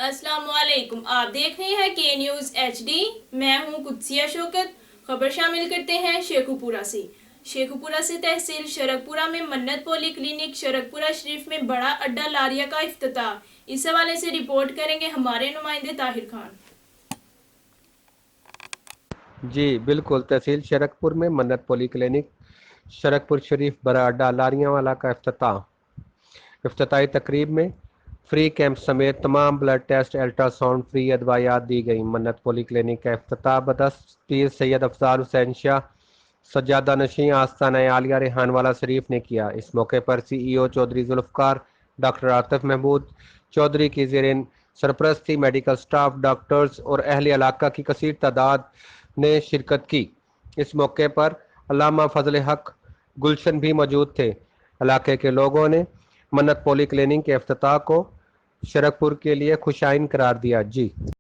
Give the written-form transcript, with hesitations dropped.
अस्सलाम वालेकुम। आप देख रहे हैं के न्यूज़ HD। मैं हूं कुदसिया शौकत। खबर शामिल करते हैं शेखुपुरा से। शेखुपुरा से तहसील शरकपुरा में मन्नत पॉली क्लिनिक शरकपुरा शरीफ में बड़ा अड्डा लारिया का इफ्तिताह। इस हवाले से रिपोर्ट करेंगे हमारे नुमाइंदे ताहिर खान। जी बिल्कुल, तहसील शरकपुर में मन्नत पॉली क्लिनिक शरकपुर शरीफ बड़ा अड्डा लारियां वाला का इफ्तिताही तकरीब में फ्री कैंप समेत तमाम ब्लड टेस्ट, अल्ट्रासाउंड, फ्री अदवायात दी गई। मन्नत पॉली क्लिनिक का इफ्तिताह बदस्त पीर सैयद अफजाल हुसैन शाह सज्जादा नशीं आस्ताना आलिया रेहानवाला शरीफ ने किया। इस मौके पर CEO चौधरी जुल्फकार, डॉक्टर आतिफ महमूद चौधरी की ज़ेर सरपरस्ती मेडिकल स्टाफ, डॉक्टर्स और अहले इलाका की कसीर तादाद ने शिरकत की। इस मौके पर अल्लामा फजल हक गुलशन भी मौजूद थे। इलाके के लोगों ने मन्नत पॉली क्लिनिक के इफ्तिताह को शरकपुर के लिए खुशाइन करार दिया। जी।